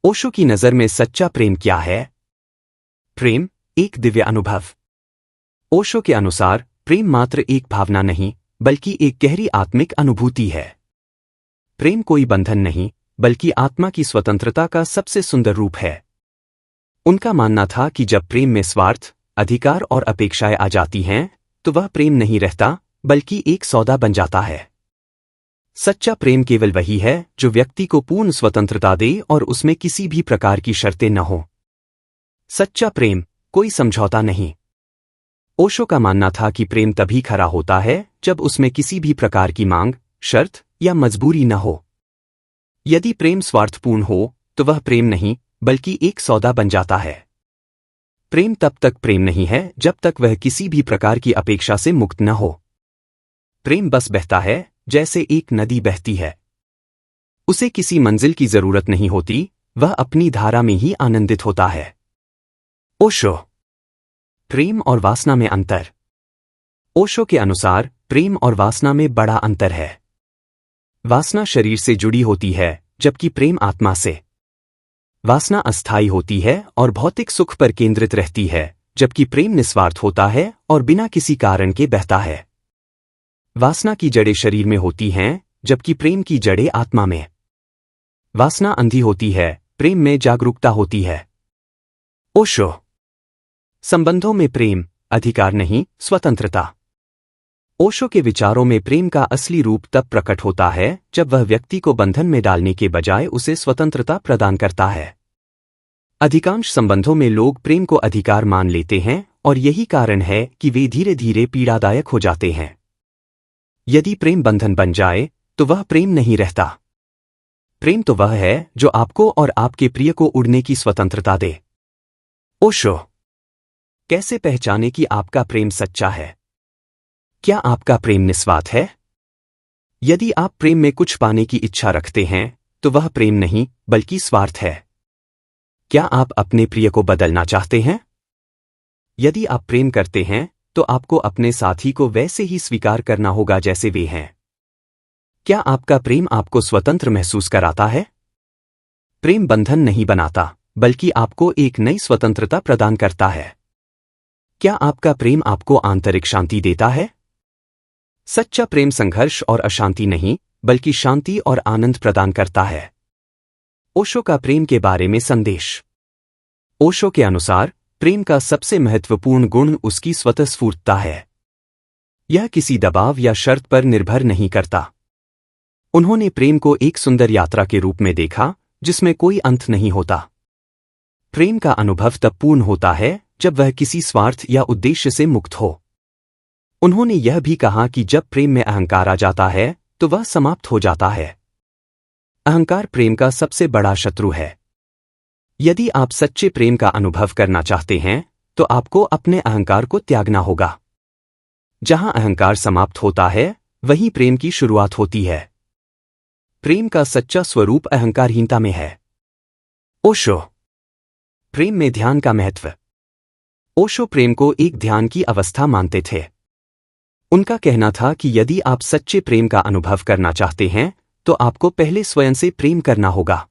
ओशो की नज़र में सच्चा प्रेम क्या है? प्रेम एक दिव्य अनुभव। ओशो के अनुसार प्रेम मात्र एक भावना नहीं बल्कि एक गहरी आत्मिक अनुभूति है। प्रेम कोई बंधन नहीं बल्कि आत्मा की स्वतंत्रता का सबसे सुंदर रूप है। उनका मानना था कि जब प्रेम में स्वार्थ, अधिकार और अपेक्षाएं आ जाती हैं तो वह प्रेम नहीं रहता बल्कि एक सौदा बन जाता है। सच्चा प्रेम केवल वही है जो व्यक्ति को पूर्ण स्वतंत्रता दे और उसमें किसी भी प्रकार की शर्तें न हो। सच्चा प्रेम कोई समझौता नहीं। ओशो का मानना था कि प्रेम तभी खरा होता है जब उसमें किसी भी प्रकार की मांग, शर्त या मजबूरी न हो। यदि प्रेम स्वार्थपूर्ण हो तो वह प्रेम नहीं बल्कि एक सौदा बन जाता है। प्रेम तब तक प्रेम नहीं है जब तक वह किसी भी प्रकार की अपेक्षा से मुक्त न हो। प्रेम बस बहता है जैसे एक नदी बहती है। उसे किसी मंजिल की जरूरत नहीं होती, वह अपनी धारा में ही आनंदित होता है। ओशो। प्रेम और वासना में अंतर। ओशो के अनुसार प्रेम और वासना में बड़ा अंतर है। वासना शरीर से जुड़ी होती है जबकि प्रेम आत्मा से। वासना अस्थायी होती है और भौतिक सुख पर केंद्रित रहती है, जबकि प्रेम निस्वार्थ होता है और बिना किसी कारण के बहता है। वासना की जड़ें शरीर में होती हैं जबकि प्रेम की जड़ें आत्मा में। वासना अंधी होती है, प्रेम में जागरूकता होती है। ओशो। संबंधों में प्रेम अधिकार नहीं, स्वतंत्रता। ओशो के विचारों में प्रेम का असली रूप तब प्रकट होता है जब वह व्यक्ति को बंधन में डालने के बजाय उसे स्वतंत्रता प्रदान करता है। अधिकांश संबंधों में लोग प्रेम को अधिकार मान लेते हैं और यही कारण है कि वे धीरे धीरे पीड़ादायक हो जाते हैं। यदि प्रेम बंधन बन जाए तो वह प्रेम नहीं रहता। प्रेम तो वह है जो आपको और आपके प्रिय को उड़ने की स्वतंत्रता दे। ओशो। कैसे पहचाने कि आपका प्रेम सच्चा है? क्या आपका प्रेम निस्वार्थ है? यदि आप प्रेम में कुछ पाने की इच्छा रखते हैं तो वह प्रेम नहीं बल्कि स्वार्थ है। क्या आप अपने प्रिय को बदलना चाहते हैं? यदि आप प्रेम करते हैं तो आपको अपने साथी को वैसे ही स्वीकार करना होगा जैसे वे हैं। क्या आपका प्रेम आपको स्वतंत्र महसूस कराता है? प्रेम बंधन नहीं बनाता बल्कि आपको एक नई स्वतंत्रता प्रदान करता है। क्या आपका प्रेम आपको आंतरिक शांति देता है? सच्चा प्रेम संघर्ष और अशांति नहीं बल्कि शांति और आनंद प्रदान करता है। ओशो का प्रेम के बारे में संदेश। ओशो के अनुसार प्रेम का सबसे महत्वपूर्ण गुण उसकी स्वतःस्फूर्तता है। यह किसी दबाव या शर्त पर निर्भर नहीं करता। उन्होंने प्रेम को एक सुंदर यात्रा के रूप में देखा जिसमें कोई अंत नहीं होता। प्रेम का अनुभव तब पूर्ण होता है जब वह किसी स्वार्थ या उद्देश्य से मुक्त हो। उन्होंने यह भी कहा कि जब प्रेम में अहंकार आ जाता है तो वह समाप्त हो जाता है। अहंकार प्रेम का सबसे बड़ा शत्रु है। यदि आप सच्चे प्रेम का अनुभव करना चाहते हैं तो आपको अपने अहंकार को त्यागना होगा। जहां अहंकार समाप्त होता है वहीं प्रेम की शुरुआत होती है। प्रेम का सच्चा स्वरूप अहंकारहीनता में है। ओशो। प्रेम में ध्यान का महत्व। ओशो प्रेम को एक ध्यान की अवस्था मानते थे। उनका कहना था कि यदि आप सच्चे प्रेम का अनुभव करना चाहते हैं तो आपको पहले स्वयं से प्रेम करना होगा।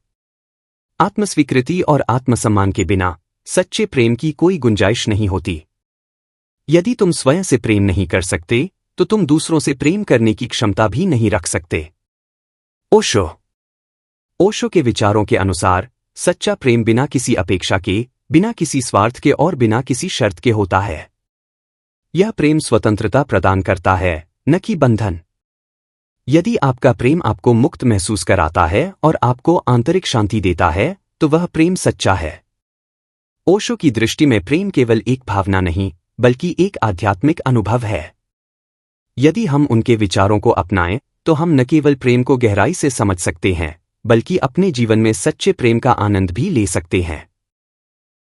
आत्मस्वीकृति और आत्मसम्मान के बिना सच्चे प्रेम की कोई गुंजाइश नहीं होती। यदि तुम स्वयं से प्रेम नहीं कर सकते तो तुम दूसरों से प्रेम करने की क्षमता भी नहीं रख सकते। ओशो। ओशो के विचारों के अनुसार सच्चा प्रेम बिना किसी अपेक्षा के, बिना किसी स्वार्थ के और बिना किसी शर्त के होता है। यह प्रेम स्वतंत्रता प्रदान करता है, न कि बंधन। यदि आपका प्रेम आपको मुक्त महसूस कराता है और आपको आंतरिक शांति देता है तो वह प्रेम सच्चा है। ओशो की दृष्टि में प्रेम केवल एक भावना नहीं बल्कि एक आध्यात्मिक अनुभव है। यदि हम उनके विचारों को अपनाएं तो हम न केवल प्रेम को गहराई से समझ सकते हैं बल्कि अपने जीवन में सच्चे प्रेम का आनंद भी ले सकते हैं।